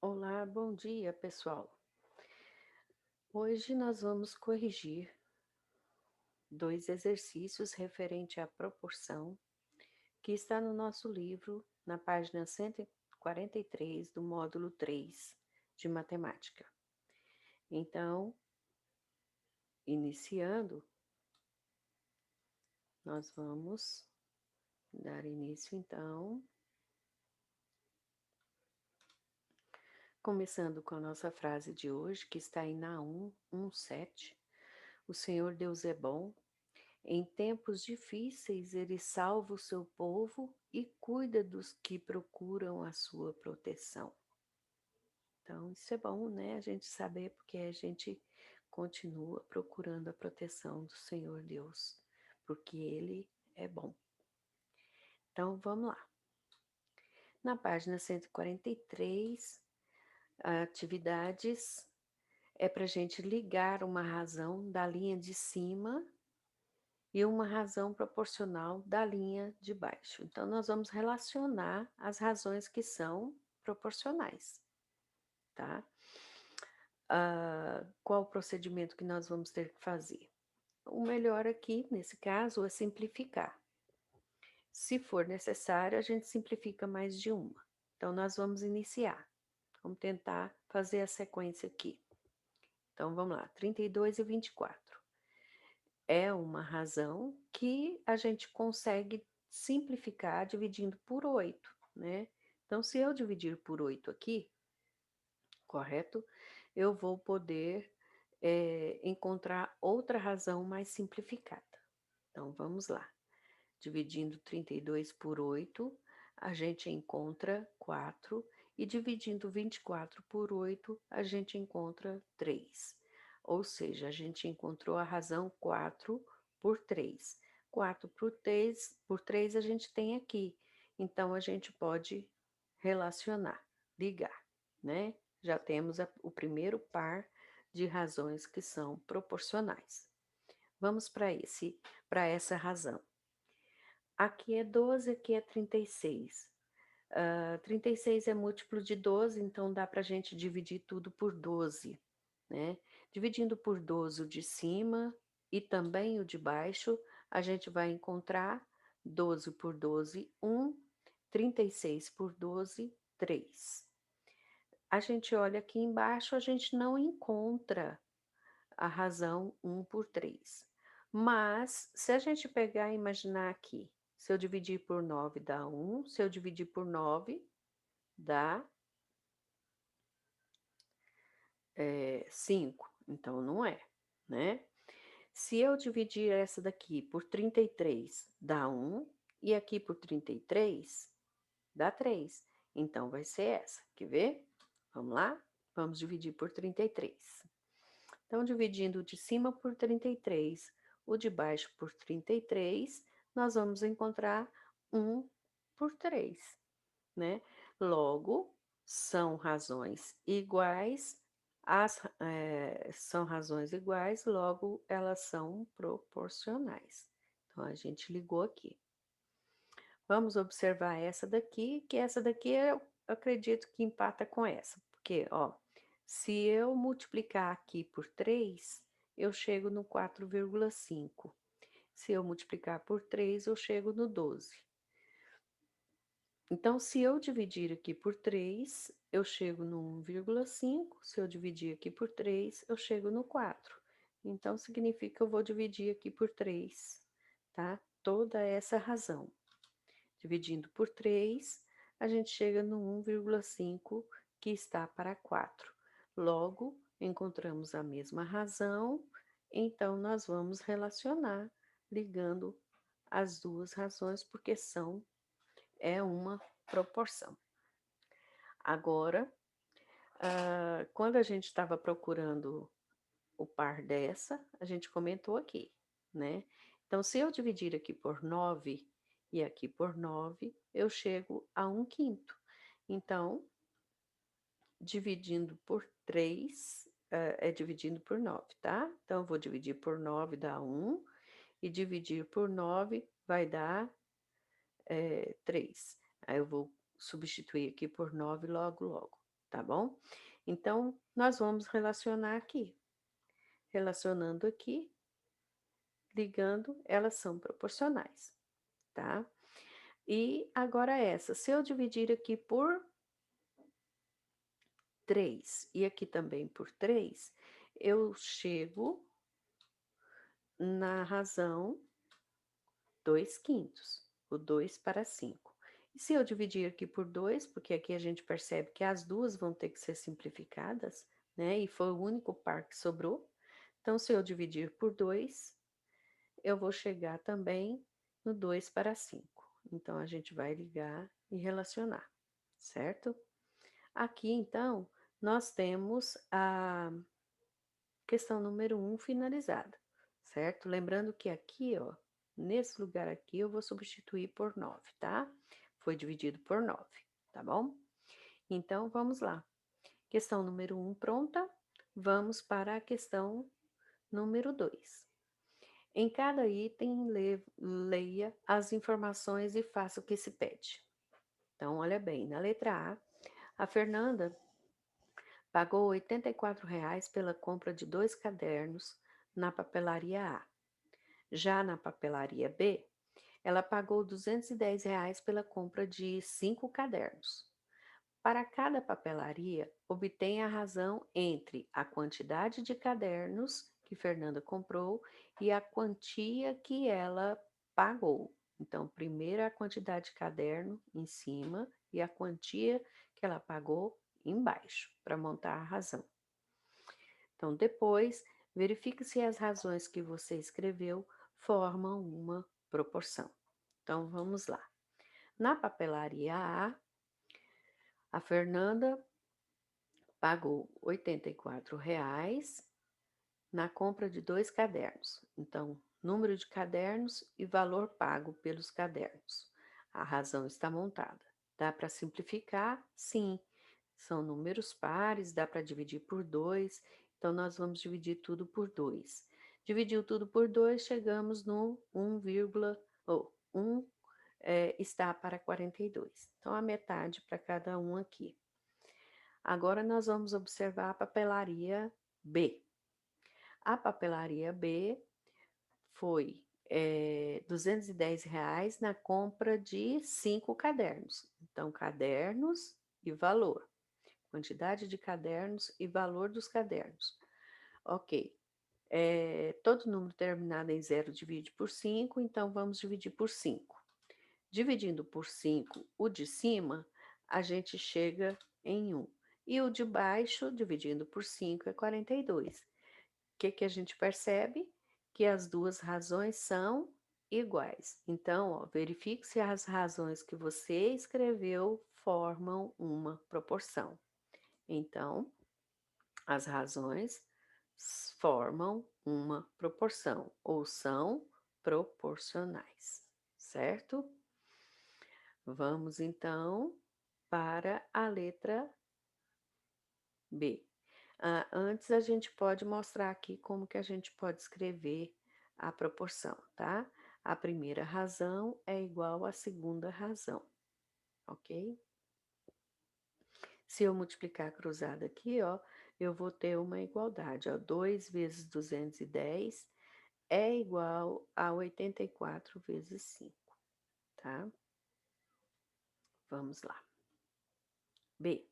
Olá, bom dia, pessoal. Hoje nós vamos corrigir dois exercícios referente à proporção que está no nosso livro, na página 143 do módulo 3 de matemática. Então, iniciando, nós vamos dar início então, começando com a nossa frase de hoje, que está em Naum 1:7. O Senhor Deus é bom. Em tempos difíceis, ele salva o seu povo e cuida dos que procuram a sua proteção. Então, isso é bom, né? A gente saber, porque a gente continua procurando a proteção do Senhor Deus, porque Ele é bom. Então, vamos lá. Na página 143, atividades é para a gente ligar uma razão da linha de cima e uma razão proporcional da linha de baixo. Então, nós vamos relacionar as razões que são proporcionais, tá? Qual o procedimento que nós vamos ter que fazer? O melhor aqui, nesse caso, é simplificar. Se for necessário, a gente simplifica mais de uma. Então, nós vamos iniciar. Vamos tentar fazer a sequência aqui. Então, vamos lá, 32 e 24. É uma razão que a gente consegue simplificar dividindo por 8, né? Então, se eu dividir por 8 aqui, correto? Eu vou poder encontrar outra razão mais simplificada. Então, vamos lá. Dividindo 32 por 8, a gente encontra 4, e dividindo 24 por 8, a gente encontra 3. Ou seja, a gente encontrou a razão 4 por 3. 4 por 3 a gente tem aqui. Então, a gente pode relacionar, ligar, né? Já temos o primeiro par de razões que são proporcionais. Vamos para essa razão. Aqui é 12, aqui é 36. 36 é múltiplo de 12, então dá para a gente dividir tudo por 12, né? Dividindo por 12 o de cima e também o de baixo, a gente vai encontrar 12 por 12, 1, 36 por 12, 3. A gente olha aqui embaixo, a gente não encontra a razão 1 por 3. Mas, se a gente pegar e imaginar aqui, se eu dividir por 9 dá 1, se eu dividir por 9 dá 5, então não é, né? Se eu dividir essa daqui por 33 dá 1, e aqui por 33 dá 3, então vai ser essa, quer ver? Vamos lá? Vamos dividir por 33. Então, dividindo o de cima por 33, o de baixo por 33, nós vamos encontrar 1 por 3, né? Logo, são razões iguais, são razões iguais, logo elas são proporcionais. Então, a gente ligou aqui. Vamos observar essa daqui, que essa daqui eu acredito que empata com essa, porque, ó, se eu multiplicar aqui por 3, eu chego no 4,5. Se eu multiplicar por 3, eu chego no 12. Então, se eu dividir aqui por 3, eu chego no 1,5. Se eu dividir aqui por 3, eu chego no 4. Então, significa que eu vou dividir aqui por 3, tá? Toda essa razão. Dividindo por 3, a gente chega no 1,5, que está para 4. Logo, encontramos a mesma razão, então nós vamos relacionar, ligando as duas razões, porque é uma proporção. Agora, quando a gente estava procurando o par dessa, a gente comentou aqui, né? Então, se eu dividir aqui por 9 e aqui por 9, eu chego a 1/5. Então, dividindo por 3, é dividindo por 9, tá? Então, eu vou dividir por 9 dá 1, e dividir por 9 vai dar 3. Aí, eu vou substituir aqui por 9 logo, logo. tá bom? Então, nós vamos relacionar aqui. Relacionando aqui, ligando, elas são proporcionais, tá? E agora essa, se eu dividir aqui por 3 e aqui também por 3, eu chego na razão 2/5, o 2 para 5. E se eu dividir aqui por 2, porque aqui a gente percebe que as duas vão ter que ser simplificadas, né? E foi o único par que sobrou. Então, se eu dividir por 2, eu vou chegar também no 2 para 5. Então, a gente vai ligar e relacionar, certo? Aqui, então, nós temos a questão número 1 finalizada, certo? Lembrando que aqui, ó, nesse lugar aqui, eu vou substituir por 9, tá? Foi dividido por 9, tá bom? Então, vamos lá. Questão número 1 pronta. Vamos para a questão número 2. Em cada item, leia as informações e faça o que se pede. Então, olha bem, na letra A Fernanda pagou R$ 84 pela compra de 2 cadernos na papelaria A. Já na papelaria B, ela pagou R$ 210 pela compra de 5 cadernos. Para cada papelaria, obtenha a razão entre a quantidade de cadernos que Fernanda comprou e a quantia que ela pagou. Então, primeiro a quantidade de caderno em cima e a quantia que ela pagou embaixo, para montar a razão. Então, depois, verifique se as razões que você escreveu formam uma proporção. Então, vamos lá. Na papelaria a Fernanda pagou R$ 84 na compra de 2 cadernos. Então, número de cadernos e valor pago pelos cadernos. A razão está montada. Dá para simplificar? Sim. São números pares, dá para dividir por 2. Então, nós vamos dividir tudo por 2. Dividiu tudo por 2, chegamos no 1 está para 42. Então, a metade para cada um aqui. Agora, nós vamos observar a papelaria B. A papelaria B foi R$ 210 na compra de 5 cadernos. Então, cadernos e valor. Quantidade de cadernos e valor dos cadernos. Ok. Todo número terminado em 0 divide por 5, então vamos dividir por 5. Dividindo por 5 o de cima, a gente chega em 1. E o de baixo, dividindo por 5, é 42. O que a gente percebe? Que as duas razões são iguais. Então, ó, verifique se as razões que você escreveu formam uma proporção. Então, as razões formam uma proporção ou são proporcionais, certo? Vamos então para a letra B. Antes a gente pode mostrar aqui como que a gente pode escrever a proporção, tá? A primeira razão é igual à segunda razão, ok? Se eu multiplicar cruzado aqui, ó, eu vou ter uma igualdade, ó, 2 vezes 210 é igual a 84 vezes 5, tá? Vamos lá. B.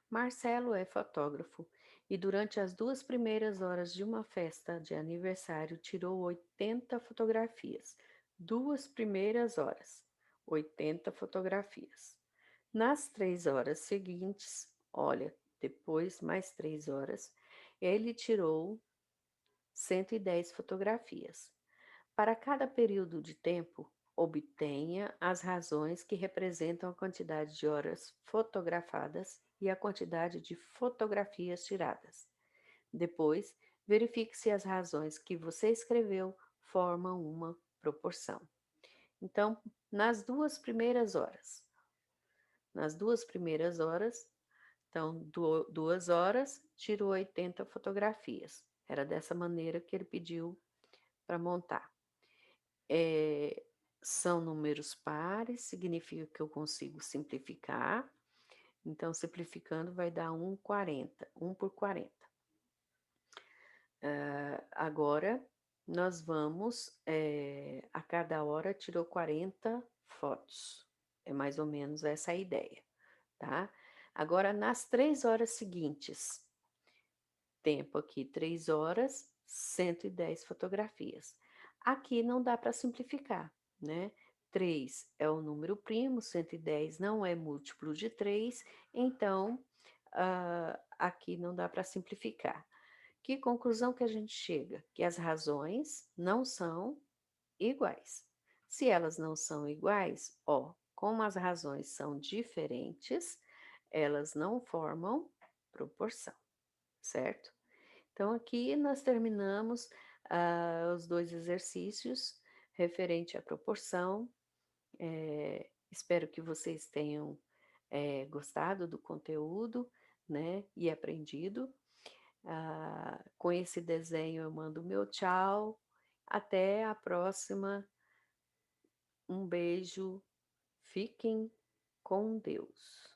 Marcelo é fotógrafo e durante as 2 primeiras horas de uma festa de aniversário tirou 80 fotografias. 2 primeiras horas, 80 fotografias. Nas 3 horas seguintes, olha, depois mais 3 horas, ele tirou 110 fotografias. Para cada período de tempo, obtenha as razões que representam a quantidade de horas fotografadas e a quantidade de fotografias tiradas. Depois, verifique se as razões que você escreveu formam uma proporção. Então, nas duas primeiras horas, então, 2 horas, tirou 80 fotografias. Era dessa maneira que ele pediu para montar. São números pares, significa que eu consigo simplificar. Então, simplificando, vai dar 1,40, 1 por 40. Agora, nós vamos, a cada hora tirou 40 fotos. É mais ou menos essa a ideia, tá? Agora, nas 3 horas seguintes, tempo aqui 3 horas, 110 fotografias. Aqui não dá para simplificar, né? 3 é o número primo, 110 não é múltiplo de 3, então aqui não dá para simplificar. Que conclusão que a gente chega? Que as razões não são iguais. Se elas não são iguais, ó, como as razões são diferentes, elas não formam proporção, certo? Então, aqui nós terminamos os 2 exercícios referente à proporção. Espero que vocês tenham gostado do conteúdo, né, e aprendido. Com esse desenho eu mando meu tchau. Até a próxima. Um beijo. Fiquem com Deus.